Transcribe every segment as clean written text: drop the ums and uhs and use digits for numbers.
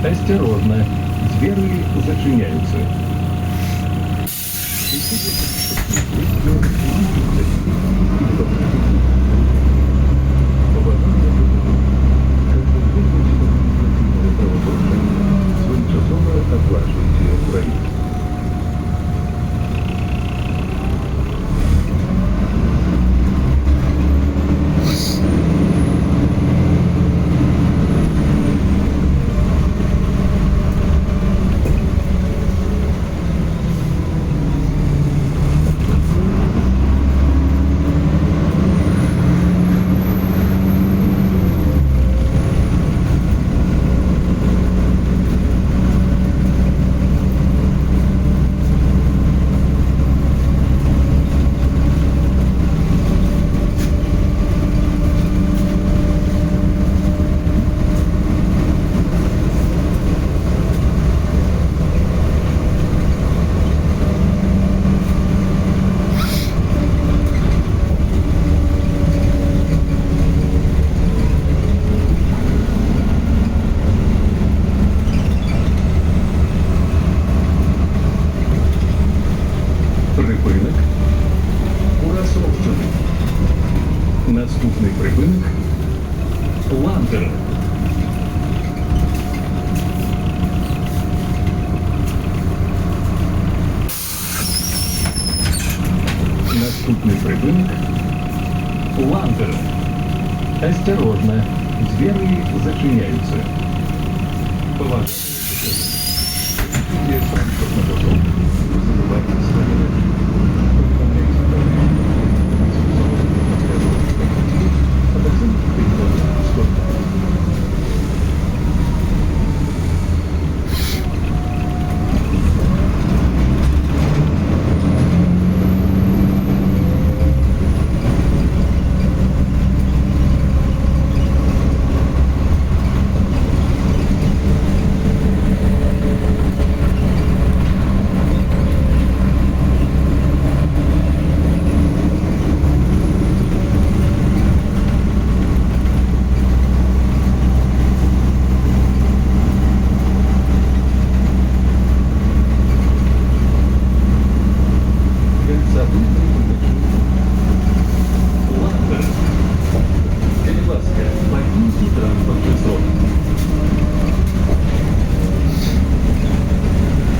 Осторожно, двери зачиняются. Своечасово оплачивайте проезд. Припинок. Курасовщина. Наступний припинок. Ландер. Наступный припинок. Ландер. Осторожно, двери зачиняются. Положение. Транспортного дома. Забывайте свои.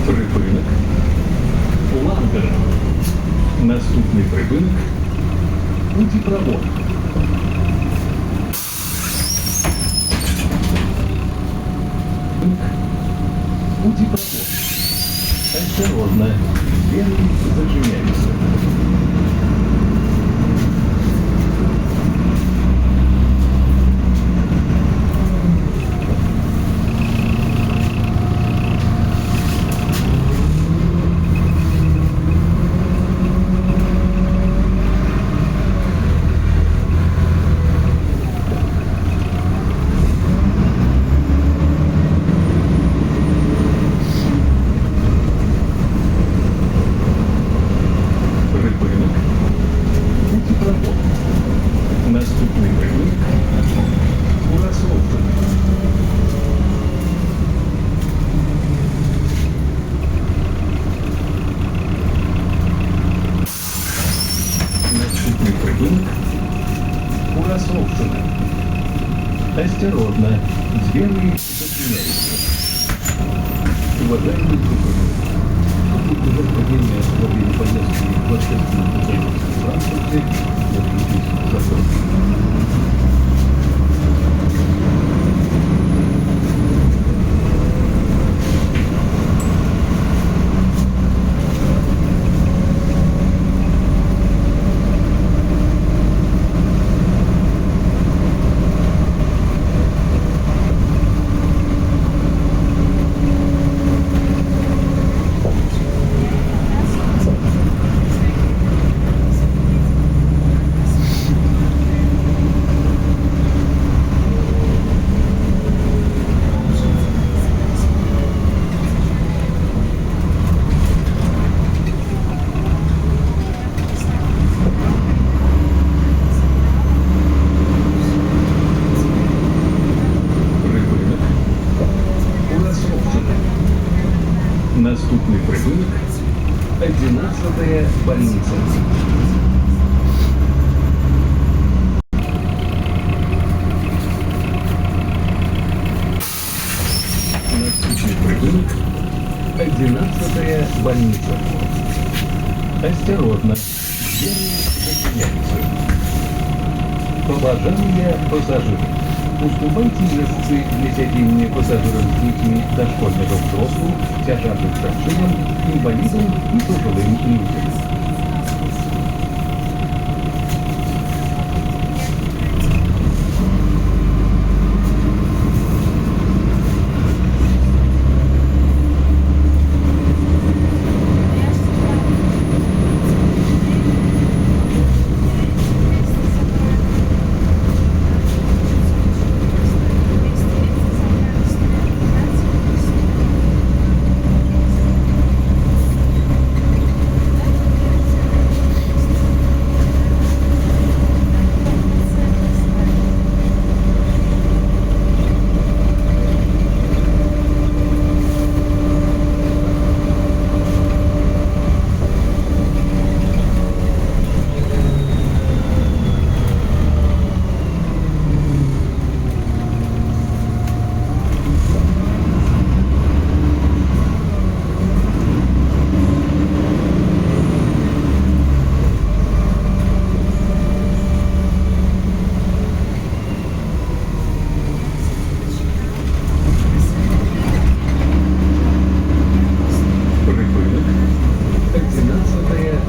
Припинок. Ландер. Наступний припинок. Путепровод. Путепровод. Осторожно, двери зачиняются. Наступный припинок. Курасовщина. Наступный припинок. Курасовщина. Осторожно, двери зачиняются. Уважаемые пассажиры, падение во время поездки в общественном транспорте запретить закон. Наступний припинок 11-я больниця. Наступный припынок 11-я больница. Осторожно, двери зачиняются. Побажання пасажирів. Уступайте місце для сидіння пасажирам з дітьми дошкольного взрослу, тяжелым старшинам, інвалідам і пожилим людям.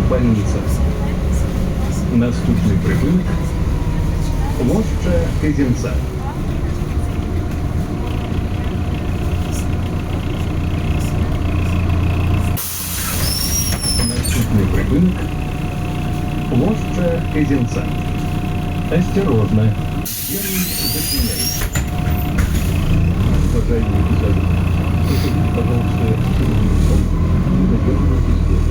Больница. Наступний припинок площа Казінця. Наступний припинок площа Казінця. Осторожно, двери зачиняются. Уважаемые пассажиры, проходите, пожалуйста, в другую сторону. Не задерживайтесь здесь.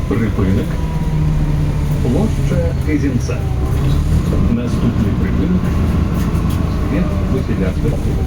Припинок площа Казінця. Наступний припинок світ Василя Степанова.